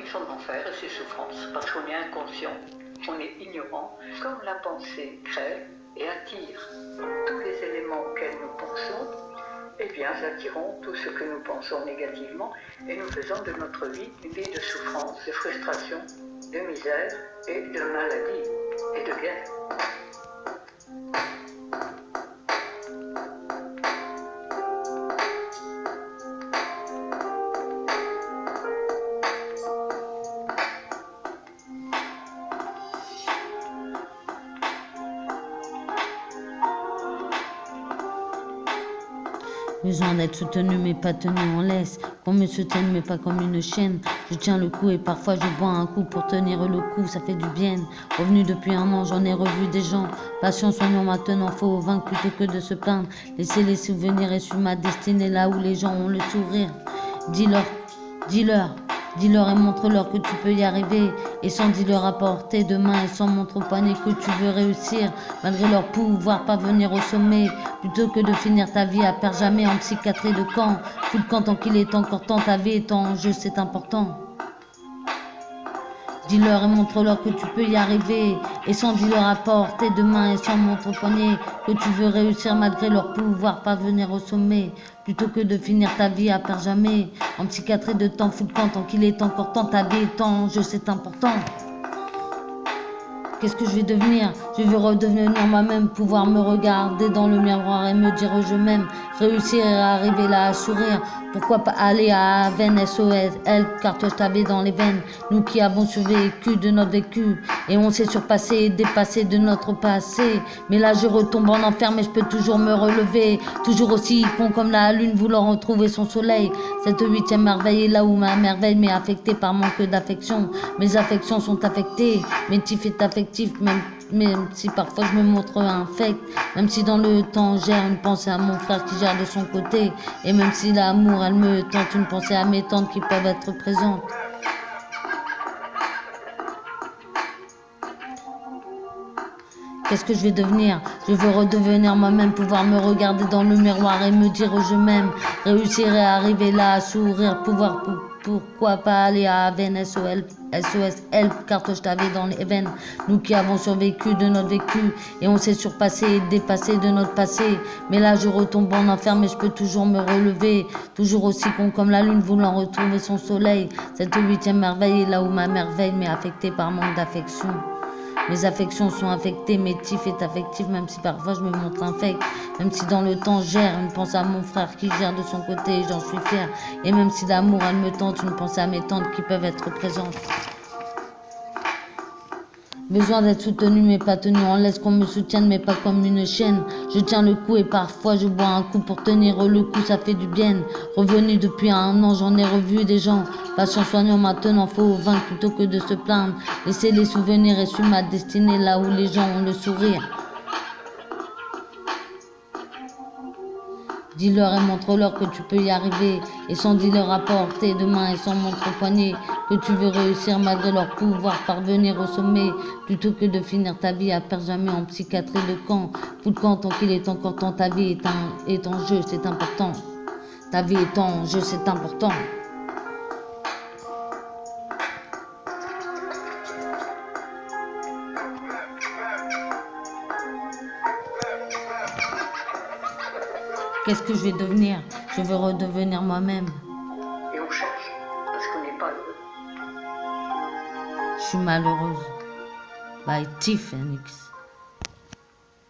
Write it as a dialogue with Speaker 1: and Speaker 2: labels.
Speaker 1: son enfer et ses souffrances, parce qu'on est inconscient, on est ignorant, comme la pensée crée et attire tous les éléments auxquels nous pensons, eh bien, attirons tout ce que nous pensons négativement et nous faisons de notre vie une vie de souffrance, de frustration, de misère et de maladie et de guerre.
Speaker 2: Besoin d'être soutenu mais pas tenu en laisse. Qu'on me soutienne mais pas comme une chaîne. Je tiens le coup et parfois je bois un coup pour tenir le coup, ça fait du bien. Revenu depuis un an, j'en ai revu des gens. Passion soignant maintenant, faut vaincre plutôt que de se plaindre. Laissez les souvenirs et sur ma destinée là où les gens ont le sourire. Dis-leur et montre-leur que tu peux y arriver. Et sans dis-leur à portée de main et sans montre au poignet que tu veux réussir. Malgré leur pouvoir parvenir au sommet. Plutôt que de finir ta vie à perdre jamais en psychiatrie de camp. Tout le camp tant qu'il est encore temps, ta vie est en jeu, c'est important. Dis-leur et montre-leur que tu peux y arriver. Et sans dis-leur à portée de main et sans montre au poignet que tu veux réussir malgré leur pouvoir parvenir au sommet. Plutôt que de finir ta vie à perdre jamais en psychiatrie de temps, fou le camp tant qu'il est encore temps, ta vie est en jeu, c'est important. Qu'est-ce que je vais devenir? Je veux redevenir moi-même, pouvoir me regarder dans le miroir et me dire je m'aime, réussir et arriver là à sourire. Pourquoi pas aller à Aven, SOS, elle, car toi je t'avais dans les veines. Nous qui avons survécu de notre vécu et on s'est surpassé et dépassé de notre passé. Mais là je retombe en enfer mais je peux toujours me relever. Toujours aussi con comme la lune voulant retrouver son soleil. Cette 8e merveille est là où ma merveille m'est affectée par manque d'affection. Mes affections sont affectées, mes tifs est affecté. Même si parfois je me montre infect, même si dans le temps gère une pensée à mon frère qui gère de son côté, et même si l'amour elle me tente une pensée à mes tantes qui peuvent être présentes. Qu'est-ce que je vais devenir? Je veux redevenir moi-même, pouvoir me regarder dans le miroir et me dire je m'aime, réussir et arriver là à sourire, pourquoi pas aller à Aven, SOS, help, car toi je t'avais dans les veines. Nous qui avons survécu de notre vécu et on s'est surpassé et dépassé de notre passé. Mais là je retombe en enfer mais je peux toujours me relever. Toujours aussi con comme la lune voulant retrouver son soleil. Cette 8e merveille est là où ma merveille m'est affectée par manque d'affection. Mes affections sont affectées, mes tifs est affectif, même si parfois je me montre infect. Même si dans le temps gère une pensée à mon frère qui gère de son côté et j'en suis fière. Et même si l'amour elle me tente, une pensée à mes tantes qui peuvent être présentes. Besoin d'être soutenu mais pas tenu en laisse, qu'on me soutienne mais pas comme une chaîne. Je tiens le coup et parfois je bois un coup pour tenir le coup, ça fait du bien. Revenu depuis un an, j'en ai revu des gens. Patient soignant maintenant, faut vaincre plutôt que de se plaindre. Laissez les souvenirs et sur ma destinée là où les gens ont le sourire. Dis-leur et montre-leur que tu peux y arriver. Et sans dis-leur à portée de main et sans montre au poignet que tu veux réussir malgré leur pouvoir parvenir au sommet. Plutôt que de finir ta vie à perdre jamais en psychiatrie de camp. Fou le camp tant qu'il est encore temps, ta vie est en jeu, c'est important. Ta vie est en jeu, c'est important. Qu'est-ce que je vais devenir? Je veux redevenir moi-même.
Speaker 1: Et on cherche, parce qu'on n'est pas heureux.
Speaker 2: Je suis malheureuse. By Tiffany.